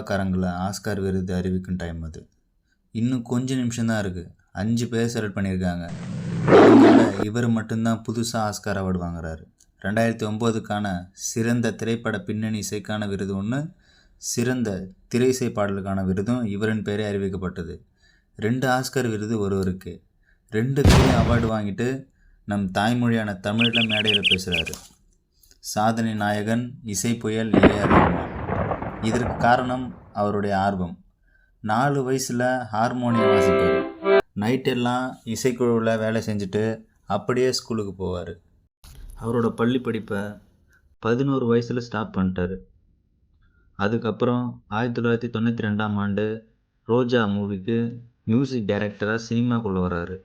சினிமாக்காரங்களை Oscar விருது அறிவிக்கும் time அது. இன்னும் கொஞ்சம் நிமிஷம்தான் இருக்குது. 5 பேர் செலக்ட் பண்ணியிருக்காங்க. இவர் மட்டும்தான் புதுசாக ஆஸ்கார் அவார்டு வாங்குறாரு. 2009க்கான சிறந்த திரைப்பட பின்னணி இசைக்கான விருது ஒன்று, சிறந்த திரை இசை பாடலுக்கான விருதும் இவரின் பேரே அறிவிக்கப்பட்டது. 2 ஆஸ்கார் விருது ஒருவருக்கு. 2 பேரும் அவார்டு வாங்கிட்டு நம் தாய்மொழியான தமிழில் மேடையில் பேசுகிறாரு. சாதனை நாயகன், இசை புயல் ஏ.ஆர். ரஹ்மான். இதற்கு காரணம் அவருடைய ஆர்வம். 4 வயசில் ஹார்மோனியம் வாசிப்பார். நைட்டெல்லாம் இசைக்குழுவில் வேலை செஞ்சுட்டு அப்படியே ஸ்கூலுக்கு போவார். அவரோட பள்ளி படிப்பை 11 வயசில் ஸ்டாப் பண்ணிட்டார். அதுக்கப்புறம் 1992ஆம் ஆண்டு ரோஜா மூவிக்கு மியூசிக் டைரக்டராக சினிமாக்குள்ளே வர்றாரு.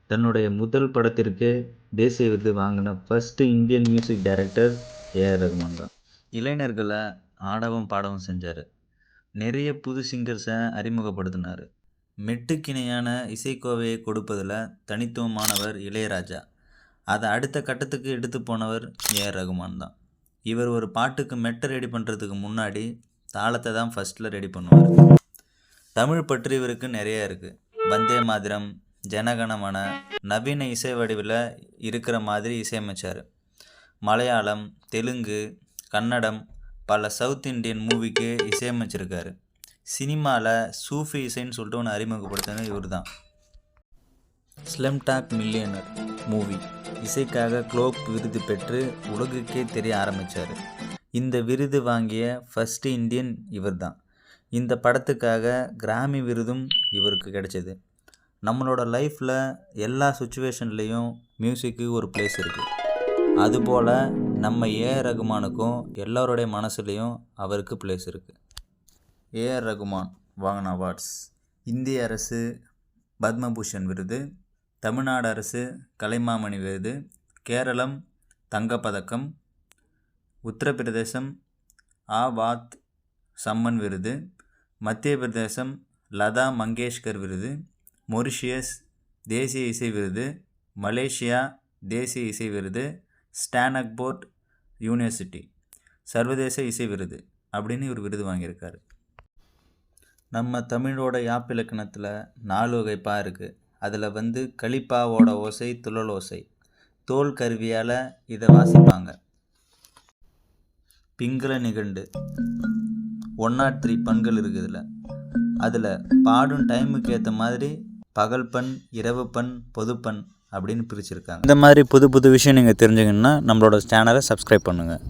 தன்னுடைய முதல் படத்திற்கு தேசிய விருது வாங்கின first Indian music director A.R.. Rahman தான். இளைஞர்களை ஆடவும் பாடவும் செஞ்சார். நிறைய புது சிங்கர்ஸை அறிமுகப்படுத்தினார். மெட்டுக்கிணையான இசைக்கோவையை கொடுப்பதில் தனித்துவமானவர் இளையராஜா. அதை அடுத்த கட்டத்துக்கு எடுத்து போனவர் ஏ.ஆர். ரஹ்மான் தான். இவர் ஒரு பாட்டுக்கு மெட்டை ரெடி பண்ணுறதுக்கு முன்னாடி தாளத்தை தான் ஃபஸ்ட்டில் ரெடி பண்ணுவார். தமிழ் பற்றி இவருக்கு நிறைய இருக்குது. வந்தே மாதிரம், ஜனகணமன நவீன இசை வடிவில் இருக்கிற மாதிரி இசையமைச்சார். மலையாளம், தெலுங்கு, கன்னடம், பல சவுத் இண்டியன் மூவிக்கு இசையமைச்சிருக்காரு. சினிமாவில் சூஃபி இசைன்னு சொல்லிட்டு ஒன்று அறிமுகப்படுத்தினது இவர் தான். ஸ்லம்டாக் மில்லியனர் மூவி இசைக்காக குளோப் விருது பெற்று உலகுக்கே தெரிய ஆரம்பித்தார். இந்த விருது வாங்கிய ஃபஸ்ட்டு இந்தியன் இவர் தான். இந்த படத்துக்காக கிராமி விருதும் இவருக்கு கிடைச்சது. நம்மளோட லைஃப்பில் எல்லா சுச்சுவேஷன்லேயும் மியூசிக்கு ஒரு பிளேஸ் இருக்குது. அதுபோல் நம்ம ஏ.ஆர். ரஹ்மானுக்கும் எல்லோருடைய மனசுலேயும் அவருக்கு பிளேஸ் இருக்குது. ஏ.ஆர். ரஹ்மான் வாங்கின அவார்ட்ஸ்: இந்திய அரசு பத்மபூஷன் விருது, தமிழ்நாடு அரசு கலைமாமணி விருது, கேரளம் தங்கப்பதக்கம், உத்தரப்பிரதேசம் ஆவாத் சம்மன் விருது, மத்திய பிரதேசம் லதா மங்கேஷ்கர் விருது, மொரிஷியஸ் தேசிய இசை விருது, மலேசியா தேசிய இசை விருது, ஸ்டான்போர்ட் யூனிவர்சிட்டி சர்வதேச இசை விருது அப்படின்னு இவர் விருது வாங்கியிருக்காரு. நம்ம தமிழோட யாப்பிலக்கணத்தில் 4 வகைப்பா இருக்குது. அதில் களிப்பாவோட ஓசை துழல் ஓசை. தோல் கருவியால் இதை வாசிப்பாங்க. பிங்கள நிகண்டு 103 பண்கள் இருக்குது. அதில் பாடும் டைமுக்கு ஏற்ற மாதிரி பகல் பண், இரவு பண், பொதுப்பண் அப்படின்னு பிரிச்சுருக்காங்க. இந்த மாதிரி புது புது விஷயம் நீங்கள் தெரிஞ்சுக்கணுன்னா நம்மளோட சேனலை சப்ஸ்கிரைப் பண்ணுங்கள்.